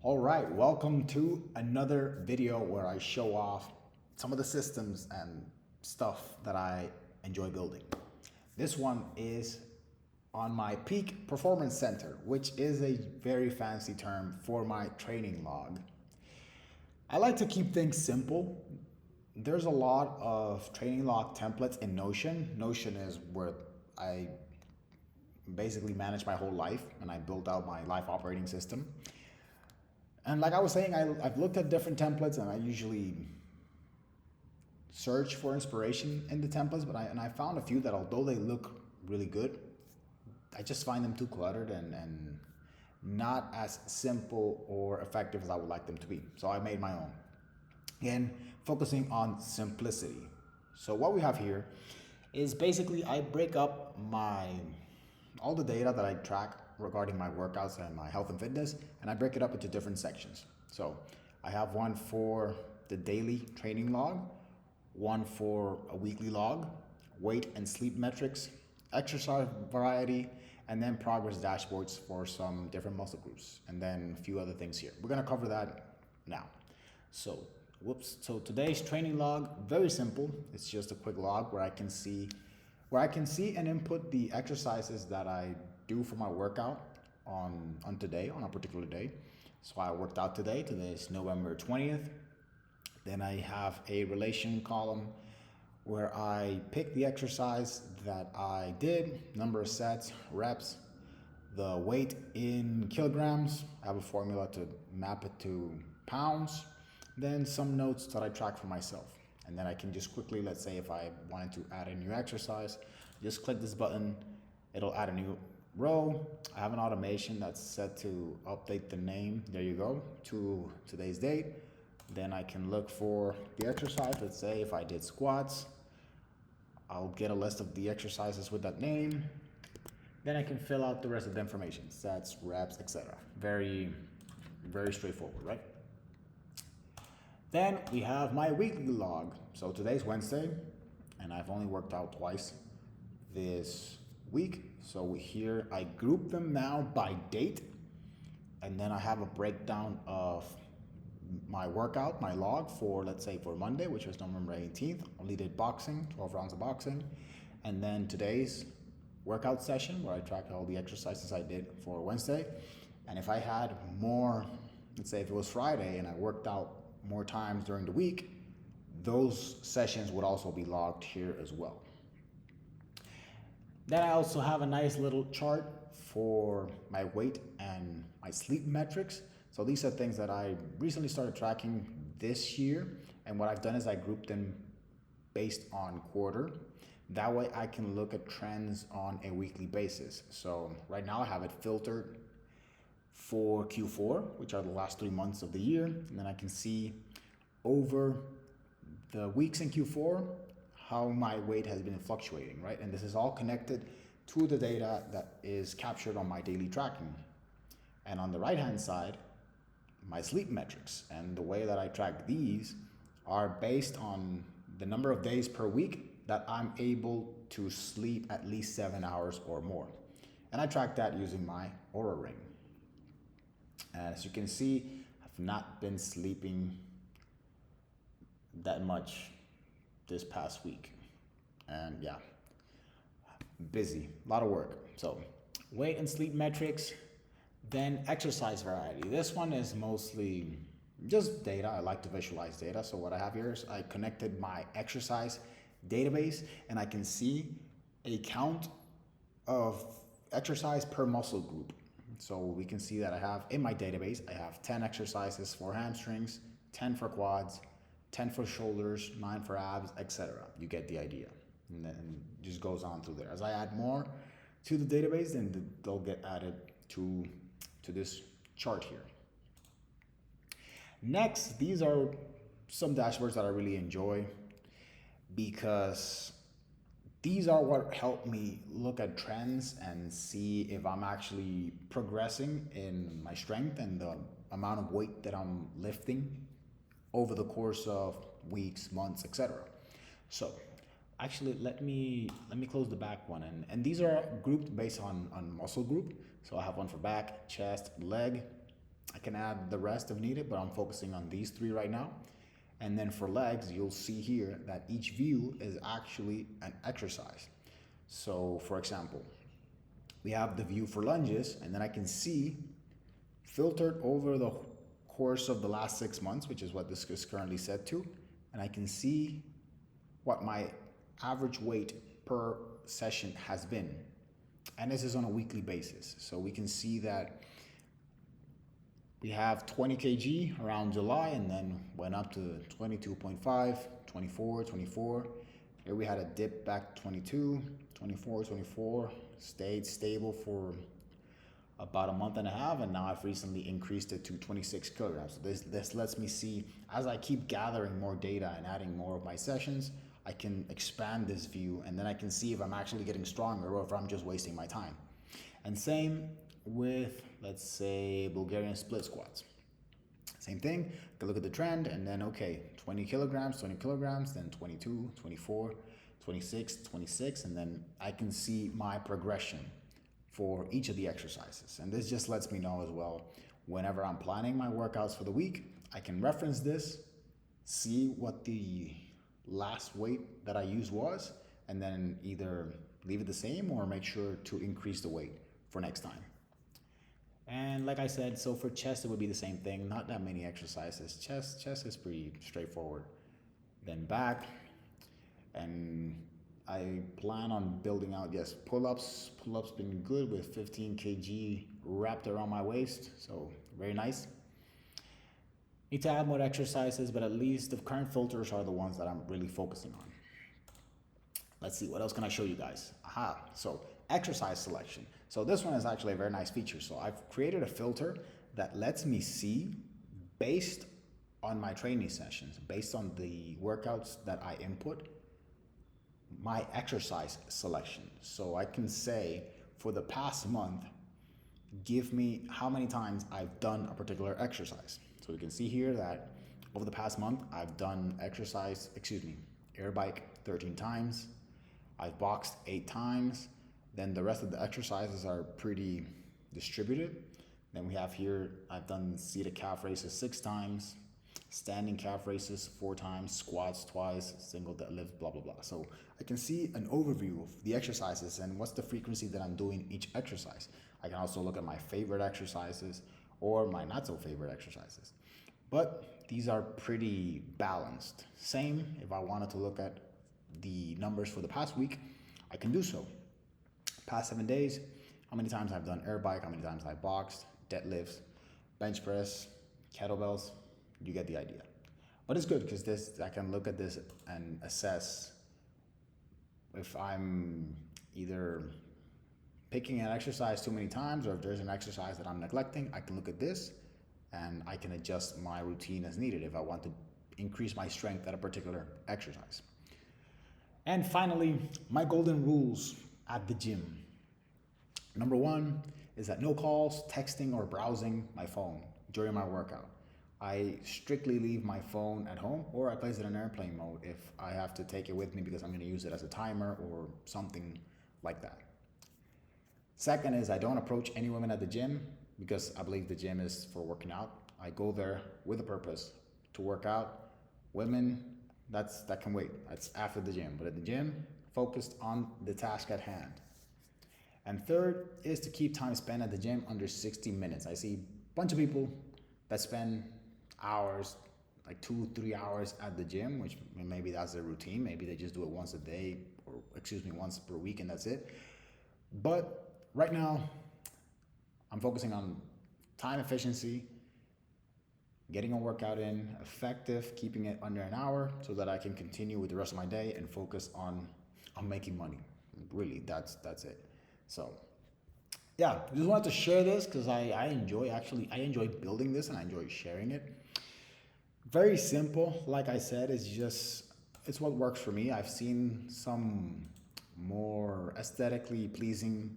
All right, welcome to another video where I show off some of the systems and stuff that I enjoy building. This one is on my Peak Performance Center, which is a very fancy term for my training log. I like to keep things simple. There's a lot of training log templates in Notion. Notion is where I basically manage my whole life and I built out my life operating system. And like I was saying, I've looked at different templates and I usually search for inspiration in the templates, but I found a few that although they look really good, I just find them too cluttered and not as simple or effective as I would like them to be. So I made my own. Again, focusing on simplicity. So what we have here is basically I break up all the data that I track regarding my workouts and my health and fitness, and I break it up into different sections. So I have one for the daily training log, one for a weekly log, weight and sleep metrics, exercise variety, and then progress dashboards for some different muscle groups, and then a few other things here. We're gonna cover that now. So, so today's training log, very simple. It's just a quick log where I can see and input the exercises that I do for my workout on today, on a particular day. So I worked out today. Today is November 20th. Then I have a relation column where I pick the exercise that I did, number of sets, reps, the weight in kilograms. I have a formula to map it to pounds. Then some notes that I track for myself. And then I can just quickly, let's say if I wanted to add a new exercise, just click this button, it'll add a new row. I have an automation that's set to update the name, there you go, to today's date. Then I can look for the exercise. Let's say if I did squats, I'll get a list of the exercises with that name. Then I can fill out the rest of the information, sets, reps, etc. Very, very straightforward, right? Then we have my weekly log. So today's Wednesday, and I've only worked out twice this week. So here I group them now by date, and then I have a breakdown of my workout, my log for, let's say for Monday, which was November 18th. Only did boxing, 12 rounds of boxing. And then today's workout session where I tracked all the exercises I did for Wednesday. And if I had more, let's say if it was Friday and I worked out more times during the week, those sessions would also be logged here as well. Then I also have a nice little chart for my weight and my sleep metrics. So these are things that I recently started tracking this year. And what I've done is I grouped them based on quarter. That way I can look at trends on a weekly basis. So right now I have it filtered for Q4, which are the last 3 months of the year. And then I can see over the weeks in Q4 how my weight has been fluctuating, right? And this is all connected to the data that is captured on my daily tracking. And on the right-hand side, my sleep metrics. And the way that I track these are based on the number of days per week that I'm able to sleep at least 7 hours or more. And I track that using my Oura Ring. As you can see, I've not been sleeping that much this past week. And yeah, busy, a lot of work. So weight and sleep metrics, then exercise variety. This one is mostly just data. I like to visualize data. So what I have here is I connected my exercise database and I can see a count of exercise per muscle group. So we can see that I have in my database, I have 10 exercises for hamstrings, 10 for quads, 10 for shoulders, 9 for abs, etc. You get the idea. And then it just goes on through there. As I add more to the database, then they'll get added to this chart here. Next, these are some dashboards that I really enjoy because these are what help me look at trends and see if I'm actually progressing in my strength and the amount of weight that I'm lifting over the course of weeks, months, etc. So actually let me close the back one, and these are grouped based on muscle group. So I have one for back, chest, leg, I can add the rest if needed, but I'm focusing on these three right now. And then for legs, you'll see here that each view is actually an exercise. So for example, we have the view for lunges, and then I can see filtered over the course of the last 6 months, which is what this is currently set to, and I can see what my average weight per session has been. And this is on a weekly basis. So we can see that we have 20 kg around July and then went up to 22.5, 24, 24. Here we had a dip back to 22, 24, 24, stayed stable for about a month and a half, and now I've recently increased it to 26 kilograms. So this lets me see, as I keep gathering more data and adding more of my sessions, I can expand this view, and then I can see if I'm actually getting stronger or if I'm just wasting my time. And same with, let's say, Bulgarian split squats. Same thing, I can look at the trend and then, okay, 20 kilograms, then 22, 24, 26, 26, and then I can see my progression for each of the exercises. And this just lets me know as well, whenever I'm planning my workouts for the week, I can reference this, see what the last weight that I used was, and then either leave it the same or make sure to increase the weight for next time. And like I said, so for chest, it would be the same thing. Not that many exercises. Chest is pretty straightforward. Then back, and I plan on building out, yes, pull-ups. Pull-ups been good with 15 kg wrapped around my waist, so very nice. Need to add more exercises, but at least the current filters are the ones that I'm really focusing on. Let's see, what else can I show you guys? Aha, so exercise selection. So this one is actually a very nice feature. So I've created a filter that lets me see, based on my training sessions, based on the workouts that I input, my exercise selection. So I can say for the past month, give me how many times I've done a particular exercise. So you can see here that over the past month, I've done air bike 13 times. I've boxed 8 times. Then the rest of the exercises are pretty distributed. Then we have here, I've done seated calf raises 6 times, standing calf raises 4 times, squats twice, single deadlift, blah, blah, blah. So I can see an overview of the exercises and what's the frequency that I'm doing each exercise. I can also look at my favorite exercises or my not so favorite exercises. But these are pretty balanced. Same, if I wanted to look at the numbers for the past week, I can do so. Past 7 days, how many times I've done air bike, how many times I've boxed, deadlifts, bench press, kettlebells, you get the idea. But it's good because I can look at this and assess if I'm either picking an exercise too many times or if there's an exercise that I'm neglecting. I can look at this and I can adjust my routine as needed if I want to increase my strength at a particular exercise. And finally, my golden rules at the gym. Number 1 is that no calls, texting, or browsing my phone during my workout. I strictly leave my phone at home, or I place it in airplane mode if I have to take it with me because I'm going to use it as a timer or something like that. Second is I don't approach any women at the gym because I believe the gym is for working out. I go there with a purpose to work out. Women, that can wait. That's after the gym. But at the gym, focused on the task at hand. And third is to keep time spent at the gym under 60 minutes. I see a bunch of people that spend hours, like 2-3 hours at the gym, which maybe that's their routine. Maybe they just do it once a day or once per week and that's it. But right now, I'm focusing on time efficiency, getting a workout in, effective, keeping it under an hour so that I can continue with the rest of my day and focus on making money. Really, that's it. So yeah, I just wanted to share this because I enjoy building this and I enjoy sharing it. Very simple, like I said, it's what works for me. I've seen some more aesthetically pleasing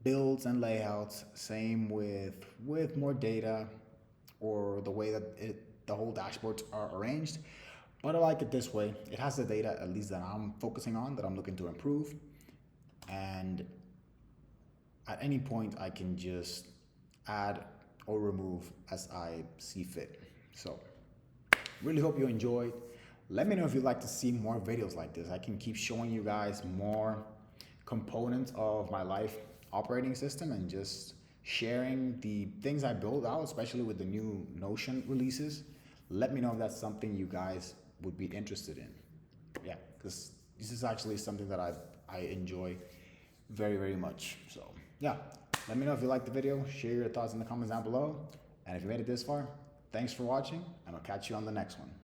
builds and layouts, same with more data or the way that the whole dashboards are arranged. But I like it this way. It has the data at least that I'm focusing on, that I'm looking to improve. And at any point, I can just add or remove as I see fit. So really hope you enjoyed. Let me know if you'd like to see more videos like this. I can keep showing you guys more components of my life operating system and just sharing the things I build out, especially with the new Notion releases. Let me know if that's something you guys would be interested in. Yeah, because this is actually something that I enjoy very, very much. So yeah, let me know if you liked the video. Share your thoughts in the comments down below. And if you made it this far, thanks for watching, and I'll catch you on the next one.